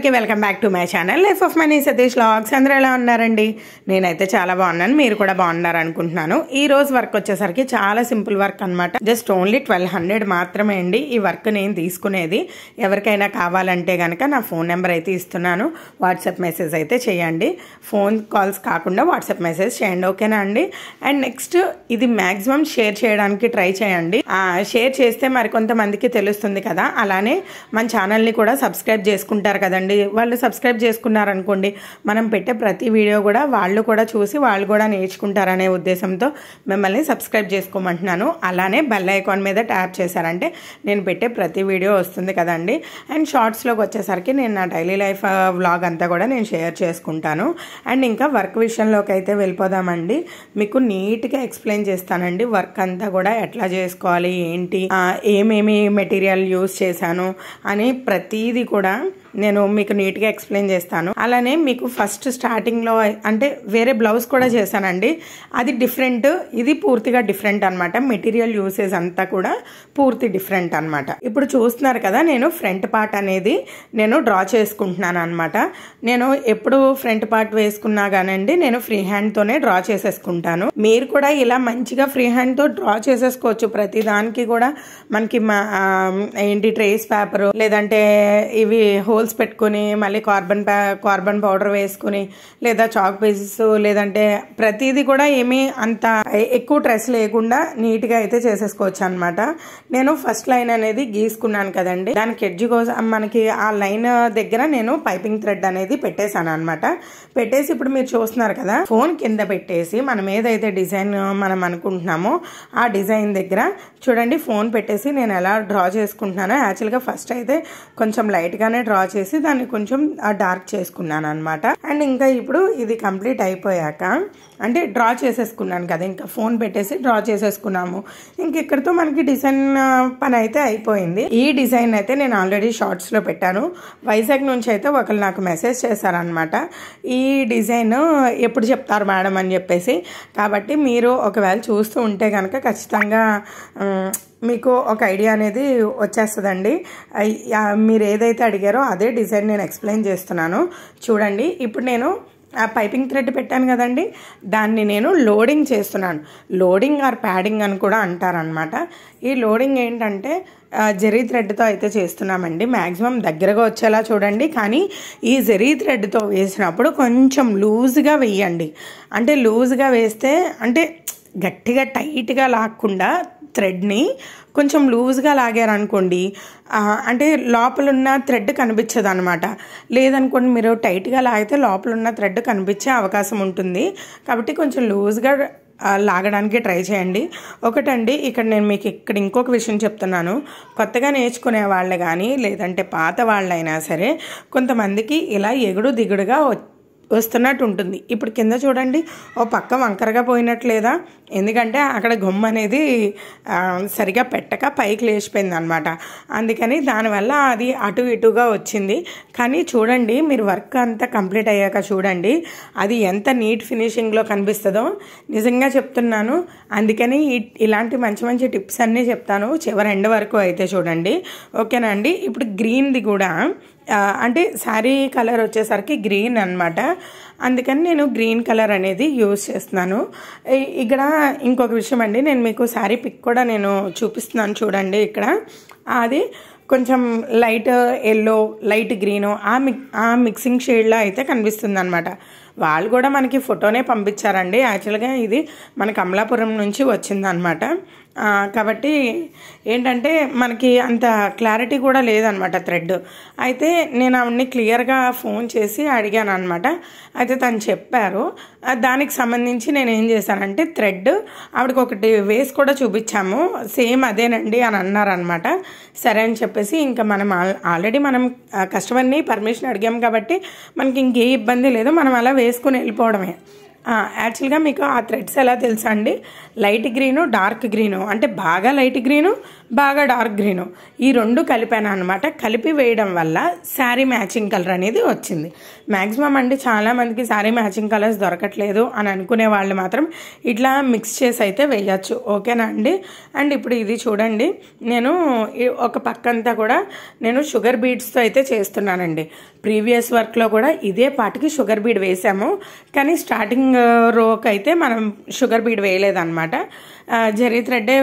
అందరికీ welcome back to my channel life of money Satish vlogs. అందరూ ఎలా ఉన్నారండి? నేనైతే చాలా బాగున్నాను, మీరు కూడా బాగున్నారు అనుకుంటున్నాను. ఈ రోజు వర్క్ వచ్చేసరికి చాలా సింపుల్ వర్క్ అనమాట. జస్ట్ ఓన్లీ 1200 మాత్రమే అండి ఈ వర్క్ నేను తీసుకునేది. ఎవరికైనా కావాలంటే కనుక నా ఫోన్ నెంబర్ అయితే ఇస్తున్నాను, వాట్సాప్ మెసేజ్ అయితే చేయండి. ఫోన్ కాల్స్ కాకుండా వాట్సాప్ మెసేజ్ చేయండి, ఓకేనా అండి? అండ్ నెక్స్ట్ ఇది మ్యాక్సిమం షేర్ చేయడానికి ట్రై చేయండి. షేర్ చేస్తే మరి కొంతమందికి తెలుస్తుంది కదా. అలానే మన ఛానల్ని కూడా సబ్స్క్రైబ్ చేసుకుంటారు కదండి. వాళ్ళు సబ్స్క్రైబ్ చేసుకున్నారనుకోండి, మనం పెట్టే ప్రతి వీడియో కూడా వాళ్ళు కూడా చూసి వాళ్ళు కూడా నేర్చుకుంటారనే ఉద్దేశంతో మిమ్మల్ని సబ్స్క్రైబ్ చేసుకోమంటున్నాను. అలానే బెల్ ఐకాన్ మీద ట్యాప్ చేశారంటే నేను పెట్టే ప్రతి వీడియో వస్తుంది కదండి. అండ్ షార్ట్స్లోకి వచ్చేసరికి నేను నా డైలీ లైఫ్ వ్లాగ్ అంతా కూడా నేను షేర్ చేసుకుంటాను. అండ్ ఇంకా వర్క్ విషయంలోకి అయితే వెళ్ళిపోదామండి. మీకు నీట్గా ఎక్స్ప్లెయిన్ చేస్తానండి వర్క్ అంతా కూడా ఎట్లా చేసుకోవాలి, ఏంటి, ఏమేమి మెటీరియల్ యూజ్ చేశాను అని ప్రతిదీ కూడా నేను మీకు నీట్గా ఎక్స్ప్లెయిన్ చేస్తాను. అలానే మీకు ఫస్ట్ స్టార్టింగ్లో అంటే వేరే బ్లౌజ్ కూడా చేశానండి, అది డిఫరెంట్, ఇది పూర్తిగా డిఫరెంట్ అనమాట. మెటీరియల్ యూసేజ్ అంతా కూడా పూర్తి డిఫరెంట్ అనమాట. ఇప్పుడు చూస్తున్నారు కదా, నేను ఫ్రంట్ పార్ట్ అనేది నేను డ్రా చేసుకుంటున్నాను అనమాట. నేను ఎప్పుడు ఫ్రంట్ పార్ట్ వేసుకున్నా కానండి నేను ఫ్రీ హ్యాండ్తోనే డ్రా చేసేసుకుంటాను. మీరు కూడా ఇలా మంచిగా ఫ్రీ హ్యాండ్తో డ్రా చేసేసుకోవచ్చు. ప్రతి దానికి కూడా మనకి ఏంటి ట్రేస్ పేపర్ లేదంటే ఇవి హోల్స్ పెట్టుకుని మళ్ళీ కార్బన్ పౌడర్ వేసుకుని లేదా చాక్ పీసెస్ లేదంటే ప్రతిదీ కూడా ఏమీ అంత ఎక్కువ స్ట్రెస్ లేకుండా నీట్గా అయితే చేసేసుకోవచ్చు అనమాట. నేను ఫస్ట్ లైన్ అనేది గీసుకున్నాను కదండి, దానికి ఎడ్జ్ కోసం మనకి ఆ లైన్ దగ్గర నేను పైపింగ్ థ్రెడ్ అనేది పెట్టేశాను అనమాట. పెట్టేసి ఇప్పుడు మీరు చూస్తున్నారు కదా, ఫోన్ కింద పెట్టేసి మనం ఏదైతే డిజైన్ మనం అనుకుంటున్నామో ఆ డిజైన్ దగ్గర చూడండి ఫోన్ పెట్టేసి నేను ఎలా డ్రా చేసుకుంటున్నానో. యాక్చువల్గా ఫస్ట్ అయితే కొంచెం లైట్గానే డ్రా చేసి దాన్ని కొంచెం డార్క్ చేసుకున్నాను అనమాట. అండ్ ఇంకా ఇప్పుడు ఇది కంప్లీట్ అయిపోయాక అంటే డ్రా చేసేసుకున్నాను కదా, ఇంకా ఫోన్ పెట్టేసి డ్రా చేసేసుకున్నాము. ఇంక ఇక్కడితో మనకి డిజైన్ పని అయితే అయిపోయింది. ఈ డిజైన్ అయితే నేను ఆల్రెడీ షార్ట్స్లో పెట్టాను. వైజాగ్ నుంచి అయితే ఒకరు నాకు మెసేజ్ చేశారనమాట, ఈ డిజైన్ ఎప్పుడు చెప్తారు మేడం అని చెప్పేసి. కాబట్టి మీరు ఒకవేళ చూస్తూ ఉంటే కనుక ఖచ్చితంగా మీకు ఒక ఐడియా అనేది వచ్చేస్తుందండి. మీరు ఏదైతే అడిగారో అదే డిజైన్ నేను ఎక్స్ప్లెయిన్ చేస్తున్నాను చూడండి. ఇప్పుడు నేను ఆ పైపింగ్ థ్రెడ్ పెట్టాను కదండి, దాన్ని నేను లోడింగ్ చేస్తున్నాను. లోడింగ్ ఆర్ ప్యాడింగ్ అని కూడా అంటారనమాట. ఈ లోడింగ్ ఏంటంటే జరీ థ్రెడ్తో అయితే చేస్తున్నామండి. మ్యాక్సిమం దగ్గరగా వచ్చేలా చూడండి, కానీ ఈ జరీ థ్రెడ్తో వేసినప్పుడు కొంచెం లూజ్గా వేయండి. అంటే లూజ్గా వేస్తే అంటే గట్టిగా టైట్గా లాక్కుండా థ్రెడ్ని కొంచెం లూజ్గా లాగారనుకోండి, అంటే లోపల ఉన్న థ్రెడ్ కనిపించదు అనమాట. లేదనుకోండి మీరు టైట్గా లాగితే లోపల ఉన్న థ్రెడ్ కనిపించే అవకాశం ఉంటుంది. కాబట్టి కొంచెం లూజ్గా లాగడానికి ట్రై చేయండి. ఒకటండి, ఇక్కడ నేను మీకు ఇక్కడ ఇంకొక విషయం చెప్తున్నాను. కొత్తగా నేర్చుకునే వాళ్ళు కానీ లేదంటే పాత వాళ్ళైనా సరే కొంతమందికి ఇలా ఎగుడు దిగుడుగా వస్తున్నట్టు ఉంటుంది. ఇప్పుడు కింద చూడండి, ఓ పక్క వంకరగా పోయినట్లేదా, ఎందుకంటే అక్కడ గొమ్మ అనేది సరిగా పెట్టక పైకి లేచిపోయింది అనమాట. అందుకని దానివల్ల అది అటు ఇటుగా వచ్చింది. కానీ చూడండి, మీరు వర్క్ అంతా కంప్లీట్ అయ్యాక చూడండి అది ఎంత నీట్ ఫినిషింగ్లో కనిపిస్తుందో. నిజంగా చెప్తున్నాను, అందుకని ఇలాంటి మంచి మంచి టిప్స్ అన్నీ చెప్తాను చివరి ఎండ్ వరకు అయితే చూడండి, ఓకేనా అండి? ఇప్పుడు గ్రీన్ది కూడా అంటే శారీ కలర్ వచ్చేసరికి గ్రీన్ అనమాట. అందుకని నేను గ్రీన్ కలర్ అనేది యూజ్ చేస్తున్నాను. ఇక్కడ ఇంకొక విషయం అండి, నేను మీకు శారీ పిక్ కూడా నేను చూపిస్తున్నాను చూడండి. ఇక్కడ అది కొంచెం లైట్ ఎల్లో లైట్ గ్రీను ఆ మిక్సింగ్ షేడ్లో అయితే కనిపిస్తుంది అనమాట. వాళ్ళు కూడా మనకి ఫోటోనే పంపించారండి. యాక్చువల్గా ఇది మన కమలాపురం నుంచి వచ్చిందనమాట. కాబట్టి ఏంటంటే మనకి అంత క్లారిటీ కూడా లేదనమాట థ్రెడ్. అయితే నేను అవన్నీ క్లియర్గా ఫోన్ చేసి అడిగాను అనమాట. అయితే తను చెప్పారు. దానికి సంబంధించి నేను ఏం చేశానంటే థ్రెడ్ ఆవిడకి ఒకటి వేసి కూడా చూపించాము, సేమ్ అదేనండి అని అన్నారనమాట. సరే అని చెప్పేసి ఇంకా మనం ఆల్రెడీ మనం కస్టమర్ని పర్మిషన్ అడిగాం కాబట్టి మనకి ఇంకే ఇబ్బంది లేదు, మనం అలా వేసుకుని వెళ్ళిపోవడమే. యాక్చువల్గా మీకు ఆ థ్రెడ్స్ ఎలా తెలుసా అండి, లైట్ గ్రీను డార్క్ గ్రీను, అంటే బాగా లైట్ గ్రీను బాగా డార్క్ గ్రీను, ఈ రెండు కలిపాను అనమాట. కలిపి వేయడం వల్ల శారీ మ్యాచింగ్ కలర్ అనేది వచ్చింది. మ్యాక్సిమం అండి చాలామందికి శారీ మ్యాచింగ్ కలర్స్ దొరకట్లేదు అని అనుకునే వాళ్ళు మాత్రం ఇట్లా మిక్స్ చేసి అయితే వేయచ్చు. ఓకేనా అండి. అండ్ ఇప్పుడు ఇది చూడండి, నేను ఒక పక్కంతా కూడా నేను షుగర్ బీడ్స్తో అయితే చేస్తున్నానండి. ప్రీవియస్ వర్క్లో కూడా ఇదే పాటికి షుగర్ బీడ్ వేసాము, కానీ స్టార్టింగ్ రోకి అయితే మనం షుగర్ బీడ్ వేయలేదన్నమాట. జరీ థ్రెడ్డే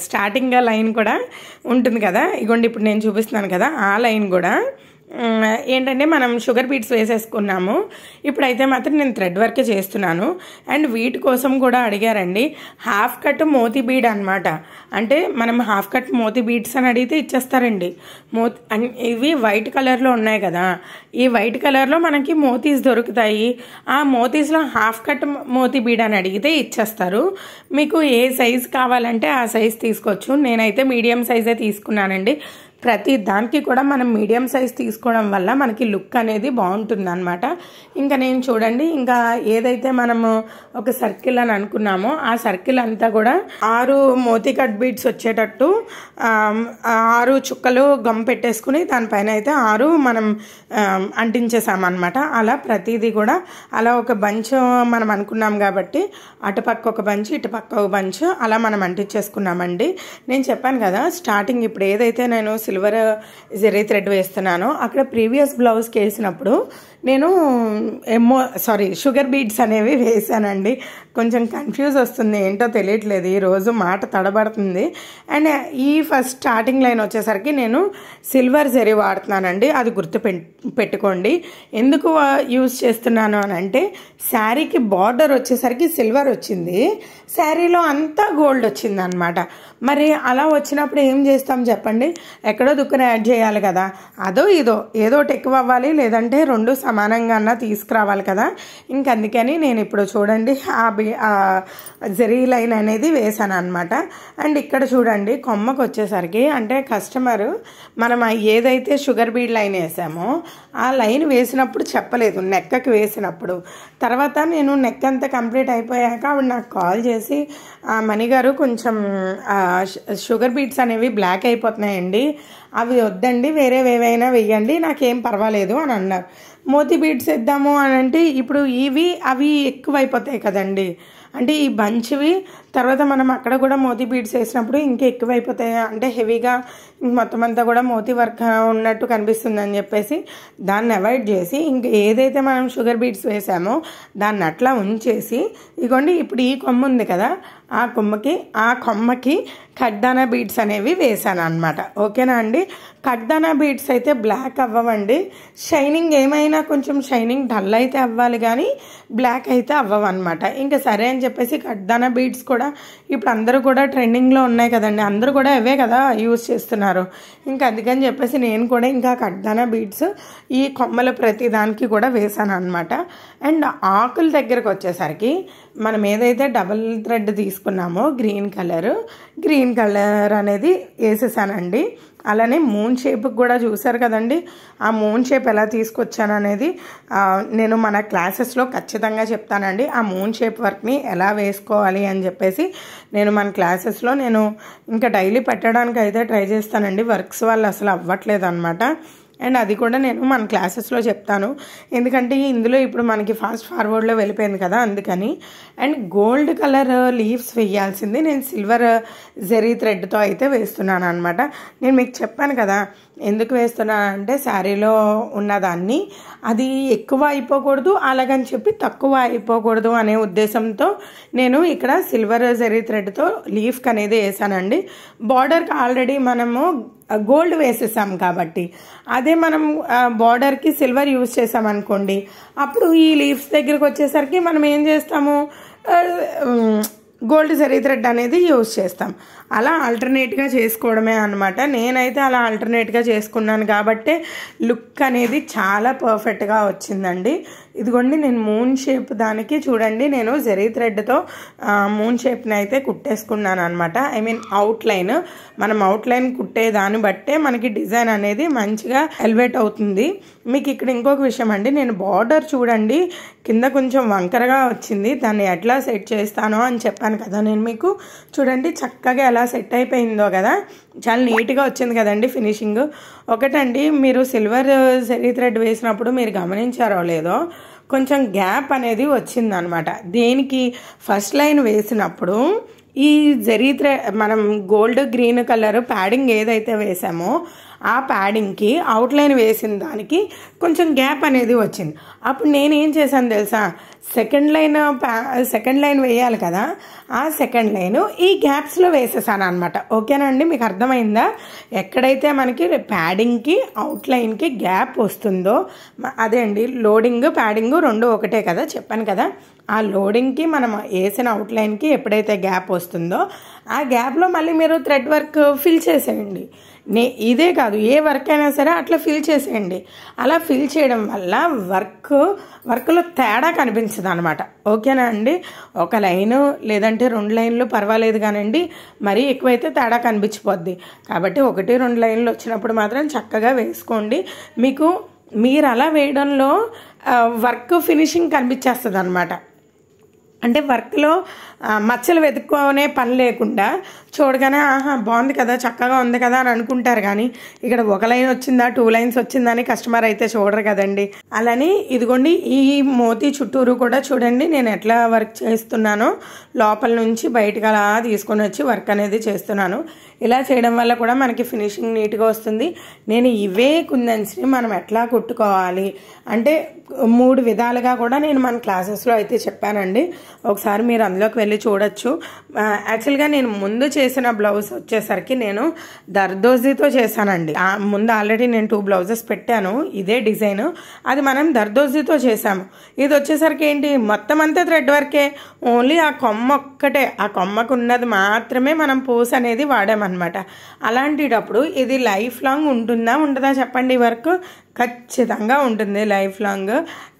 స్టార్టింగ్ లైన్ కూడా ఉంటుంది కదా, ఇగోండి ఇప్పుడు నేను చూపిస్తున్నాను కదా, ఆ లైన్ కూడా ఏంటంటే మనం షుగర్ బీడ్స్ వేసేసుకున్నాము. ఇప్పుడైతే మాత్రం నేను థ్రెడ్ వర్క్ చేస్తున్నాను. అండ్ వీటి కోసం కూడా అడిగారండి, హాఫ్ కట్ మోతీ బీడ్ అనమాట. అంటే మనం హాఫ్ కట్ మోతీ బీడ్స్ అని అడిగితే ఇచ్చేస్తారండి. ఇవి వైట్ కలర్లో ఉన్నాయి కదా, ఈ వైట్ కలర్లో మనకి మోతీస్ దొరుకుతాయి. ఆ మోతీస్లో హాఫ్ కట్ మోతీ బీడ్ అని అడిగితే ఇచ్చేస్తారు. మీకు ఏ సైజ్ కావాలంటే ఆ సైజ్ తీసుకోవచ్చు. నేనైతే మీడియం సైజే తీసుకున్నానండి. ప్రతి దానికి కూడా మనం మీడియం సైజ్ తీసుకోవడం వల్ల మనకి లుక్ అనేది బాగుంటుంది అనమాట. ఇంకా నేను చూడండి, ఇంకా ఏదైతే మనము ఒక సర్కిల్ అని అనుకున్నామో ఆ సర్కిల్ అంతా కూడా 6 మోతీ కట్ బీడ్స్ వచ్చేటట్టు 6 చుక్కలు గమ్ పెట్టేసుకుని దానిపైన అయితే 6 మనం అంటించేసామన్నమాట. అలా ప్రతిదీ కూడా అలా ఒక బంచ్ మనం అనుకున్నాం కాబట్టి అటుపక్క ఒక బంచ్ ఇటుపక్క ఒక బంచ్ అలా మనం అంటించేసుకున్నామండి. నేను చెప్పాను కదా, స్టార్టింగ్ ఇప్పుడు ఏదైతే నేను సిల్వర్ జరీ థ్రెడ్ వేస్తున్నానో అక్కడ ప్రీవియస్ బ్లౌజ్కి వేసినప్పుడు నేను షుగర్ బీడ్స్ అనేవి వేసానండి. కొంచెం కన్ఫ్యూజ్ వస్తుంది, ఏంటో తెలియట్లేదు, ఈరోజు మాట తడబడుతుంది. అండ్ ఈ ఫస్ట్ స్టార్టింగ్ లైన్ వచ్చేసరికి నేను సిల్వర్ జరీ వాడుతున్నానండి, అది పెట్టుకోండి. ఎందుకు యూజ్ చేస్తున్నాను అని అంటే, శారీకి బార్డర్ వచ్చేసరికి సిల్వర్ వచ్చింది, శారీలో అంతా గోల్డ్ వచ్చింది అనమాట. మరి అలా వచ్చినప్పుడు ఏం చేస్తాం చెప్పండి, ఎక్కడో దుక్కున యాడ్ చేయాలి కదా, అదో ఇదో ఏదోటి ఎక్కువ అవ్వాలి, లేదంటే రెండు సమానంగా అన్నా తీసుకురావాలి కదా. ఇంకందుకని నేను ఇప్పుడు చూడండి ఆ జరీ లైన్ అనేది వేసాను అనమాట. అండ్ ఇక్కడ చూడండి కొమ్మకు వచ్చేసరికి, అంటే కస్టమరు మనం ఏదైతే షుగర్ బీడ్ లైన్ వేసామో ఆ లైన్ వేసినప్పుడు చెప్పలేదు, నెక్కకి వేసినప్పుడు. తర్వాత నేను నెక్ అంతా కంప్లీట్ అయిపోయాక ఆవిడ నాకు కాల్ చేసి, మణిగారు కొంచెం షుగర్ బీడ్స్ అనేవి బ్లాక్ అయిపోతున్నాయండి, అవి వద్దండి వేరేవేవైనా వేయండి, నాకేం పర్వాలేదు అని అన్నారు. మోతీ బీడ్స్ వేద్దాము అని అంటే ఇప్పుడు అవి ఎక్కువైపోతాయి కదండి, అంటే ఈ బంచ్వి తర్వాత మనం అక్కడ కూడా మోతీ బీడ్స్ వేసినప్పుడు ఇంకా ఎక్కువైపోతాయి, అంటే హెవీగా మొత్తం అంతా కూడా మోతీ వర్క్ ఉన్నట్టు కనిపిస్తుంది అని చెప్పేసి దాన్ని అవాయిడ్ చేసి ఇంకా ఏదైతే మనం షుగర్ బీడ్స్ వేసామో దాన్ని అట్లా ఉంచేసి, ఇగోండి ఇప్పుడు ఈ కొమ్మ ఉంది కదా, ఆ కొమ్మకి కడ్దానా బీడ్స్ అనేవి వేసాను అనమాట. ఓకేనా అండి. కడ్దానా బీడ్స్ అయితే బ్లాక్ అవ్వవండి, షైనింగ్ ఏమైనా కొంచెం షైనింగ్ డల్ అయితే అవ్వాలి కానీ బ్లాక్ అయితే అవ్వవు అనమాట. ఇంకా సరే అని చెప్పేసి కడ్దానా బీడ్స్ కూడా ఇప్పుడు అందరూ కూడా ట్రెండింగ్లో ఉన్నాయి కదండి, అందరూ కూడా అవే కదా యూజ్ చేస్తున్నారు. ఇంకా అందుకని చెప్పేసి నేను కూడా ఇంకా కడ్దానా బీడ్స్ ఈ కొమ్మల ప్రతి దానికి కూడా వేసాను అనమాట. అండ్ ఆకుల దగ్గరకు వచ్చేసరికి మనం ఏదైతే డబుల్ థ్రెడ్ తీసుకున్నామో గ్రీన్ కలర్ అనేది వేసేసానండి. అలానే మూన్ షేప్కి కూడా చూసారు కదండి, ఆ మూన్ షేప్ ఎలా తీసుకొచ్చాను అనేది నేను మన క్లాసెస్లో ఖచ్చితంగా చెప్తానండి. ఆ మూన్ షేప్ వర్క్ని ఎలా వేసుకోవాలి అని చెప్పేసి నేను మన క్లాసెస్లో నేను ఇంకా డైలీ పెట్టడానికి అయితే ట్రై చేస్తానండి. వర్క్స్ వల్ల అసలు అవ్వట్లేదు అనమాట. అండ్ అది కూడా నేను మన క్లాసెస్లో చెప్తాను, ఎందుకంటే ఇందులో ఇప్పుడు మనకి ఫాస్ట్ ఫార్వర్డ్లో వెళ్ళిపోయింది కదా అందుకని. అండ్ గోల్డ్ కలర్ లీవ్స్ వేయాల్సింది నేను సిల్వర్ జరీ థ్రెడ్తో అయితే వేస్తున్నాను అనమాట. నేను మీకు చెప్పాను కదా ఎందుకు వేస్తున్నాను అంటే, శారీలో ఉన్నదాన్ని అది ఎక్కువ అయిపోకూడదు, అలాగని చెప్పి తక్కువ అయిపోకూడదు అనే ఉద్దేశంతో నేను ఇక్కడ సిల్వర్ జరీ థ్రెడ్తో లీఫ్కి అనేది వేసానండి. బార్డర్కి ఆల్రెడీ మనము గోల్డ్ వేసేసాం కాబట్టి, అదే మనం బార్డర్కి సిల్వర్ యూజ్ చేసామనుకోండి, అప్పుడు ఈ లీవ్స్ దగ్గరకు వచ్చేసరికి మనం ఏం చేస్తాము, గోల్డ్ జరీ థ్రెడ్ అనేది యూజ్ చేస్తాం. అలా ఆల్టర్నేట్గా చేసుకోవడమే అనమాట. నేనైతే అలా ఆల్టర్నేట్గా చేసుకున్నాను కాబట్టి లుక్ అనేది చాలా పర్ఫెక్ట్గా వచ్చిందండి. ఇదిగోండి నేను మూన్ షేప్ దానికి చూడండి నేను జరీ థ్రెడ్తో మూన్ షేప్ని అయితే కుట్టేసుకున్నాను అనమాట. I mean outline. మనం అవుట్లైన్ కుట్టే దాన్ని బట్టే మనకి డిజైన్ అనేది మంచిగా ఎలివేట్ అవుతుంది. మీకు ఇక్కడ ఇంకొక విషయం అండి, నేను బార్డర్ చూడండి కింద కొంచెం వంకరగా వచ్చింది. దాన్ని ఎట్లా సెట్ చేస్తానో అని చెప్పాను కదా నేను మీకు. చూడండి చక్కగా ఎలా సెట్ అయిపోయిందో కదా, చాలా నీట్గా వచ్చింది కదండి ఫినిషింగ్. ఒకటండి, మీరు సిల్వర్ జరీ థ్రెడ్ వేసినప్పుడు మీరు గమనించారో లేదో కొంచెం గ్యాప్ అనేది వచ్చిందనమాట. దేనికి ఫస్ట్ లైన్ వేసినప్పుడు ఈ జరీ థ్రెడ్ మనం గోల్డ్ గ్రీన్ కలర్ ప్యాడింగ్ ఏదైతే వేసామో ఆ ప్యాడింగ్కి అవుట్లైన్ వేసిన దానికి కొంచెం గ్యాప్ అనేది వచ్చింది. అప్పుడు నేను ఏం చేశాను తెలుసా, సెకండ్ లైన్ వేయాలి కదా, ఆ సెకండ్ లైన్ ఈ గ్యాప్స్లో వేసేసాను అనమాట. ఓకేనా అండి, మీకు అర్థమైందా? ఎక్కడైతే మనకి ప్యాడింగ్కి అవుట్లైన్కి గ్యాప్ వస్తుందో అదే అండి, లోడింగ్ ప్యాడింగ్ రెండు ఒకటే కదా చెప్పాను కదా. ఆ లోడింగ్కి మనం వేసిన అవుట్లైన్కి ఎప్పుడైతే గ్యాప్ వస్తుందో ఆ గ్యాప్లో మళ్ళీ మీరు థ్రెడ్ వర్క్ ఫిల్ చేసేయండి. ఇదే కాదు, ఏ వర్క్ అయినా సరే అట్లా ఫిల్ చేసేయండి. అలా ఫిల్ చేయడం వల్ల వర్క్లో తేడా కనిపించదు అనమాట. ఓకేనా అండి, ఒక లైను లేదంటే 2 లైన్లు పర్వాలేదు కానండి, మరీ ఎక్కువైతే తేడా కనిపించిపోద్ది. కాబట్టి 1-2 లైన్లు వచ్చినప్పుడు మాత్రం చక్కగా వేసుకోండి. మీరు అలా వేయడంలో వర్క్ ఫినిషింగ్ కనిపించేస్తుంది అనమాట. అంటే వర్క్లో మచ్చలు వెతుక్కునే పని లేకుండా చూడగానే ఆహా బాగుంది కదా, చక్కగా ఉంది కదా అని అనుకుంటారు. కానీ ఇక్కడ 1 లైన్ వచ్చిందా 2 లైన్స్ వచ్చిందని కస్టమర్ అయితే చూడరు కదండి. అలాని ఇదిగోండి ఈ మోతీ చుట్టూరు కూడా చూడండి నేను ఎట్లా వర్క్ చేస్తున్నానో, లోపల నుంచి బయటకు అలా తీసుకొని వచ్చి వర్క్ అనేది చేస్తున్నాను. ఇలా చేయడం వల్ల కూడా మనకి ఫినిషింగ్ నీట్గా వస్తుంది. నేను ఇవే కుందన్స్ని మనం ఎట్లా కుట్టుకోవాలి అంటే 3 విధాలుగా కూడా నేను మన క్లాసెస్లో అయితే చెప్పానండి. ఒకసారి మీరు అందులోకి వెళ్ళి చూడొచ్చు. యాక్చువల్గా నేను ముందు చేసిన బ్లౌజ్ వచ్చేసరికి నేను దర్దోజీతో చేశానండి. ముందు ఆల్రెడీ నేను 2 బ్లౌజెస్ పెట్టాను ఇదే డిజైన్, అది మనం దర్దోజీతో చేసాము. ఇది వచ్చేసరికి ఏంటి, మొత్తం అంతా థ్రెడ్ వర్కే, ఓన్లీ ఆ కొమ్మ ఒక్కటే, ఆ కొమ్మకు ఉన్నది మాత్రమే మనం పూస అనేది వాడామన్నమాట. అలాంటిటప్పుడు ఇది లైఫ్ లాంగ్ ఉంటుందా ఉండదా చెప్పండి వర్క్? ఖచ్చితంగా ఉంటుంది లైఫ్ లాంగ్.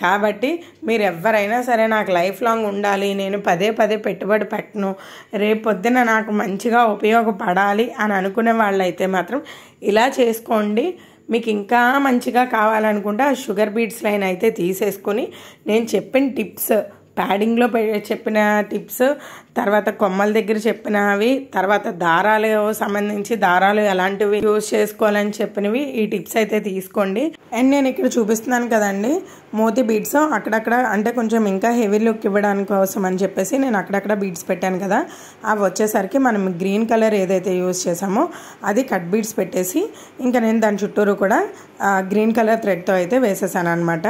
కాబట్టి మీరు ఎవరైనా సరే నాకు లైఫ్ లాంగ్ ఉండాలి, నేను పదే పెట్టుబడి పెట్టను, రేపు పొద్దున నాకు మంచిగా ఉపయోగపడాలి అని అనుకునే వాళ్ళైతే మాత్రం ఇలా చేసుకోండి. మీకు ఇంకా మంచిగా కావాలనుకుంటే ఆ షుగర్ బీడ్స్ లైన్ అయితే తీసేసుకొని నేను చెప్పిన టిప్స్, ప్యాడింగ్లో చెప్పిన టిప్స్, తర్వాత కొమ్మల దగ్గర చెప్పినవి, తర్వాత దారాలు సంబంధించి దారాలు ఎలాంటివి యూజ్ చేసుకోవాలని చెప్పినవి, ఈ టిప్స్ అయితే తీసుకోండి. అండ్ నేను ఇక్కడ చూపిస్తున్నాను కదండి మోతీ బీడ్స్, అక్కడక్కడ అంటే కొంచెం ఇంకా హెవీ లుక్ ఇవ్వడానికి కోసం అని చెప్పేసి నేను అక్కడక్కడ బీడ్స్ పెట్టాను కదా, అవి వచ్చేసరికి మనం గ్రీన్ కలర్ ఏదైతే యూజ్ చేసామో అది కట్ బీడ్స్ పెట్టేసి ఇంకా నేను దాని చుట్టూరు కూడా గ్రీన్ కలర్ థ్రెడ్తో అయితే వేసేసాను అనమాట.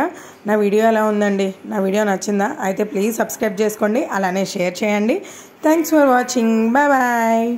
నా వీడియో ఎలా ఉందండి? నా వీడియో నచ్చిందా? అయితే ప్లీజ్ సబ్స్క్రైబ్ చేసుకోండి, అలానే షేర్ చేయండి. Thanks for watching. Bye bye.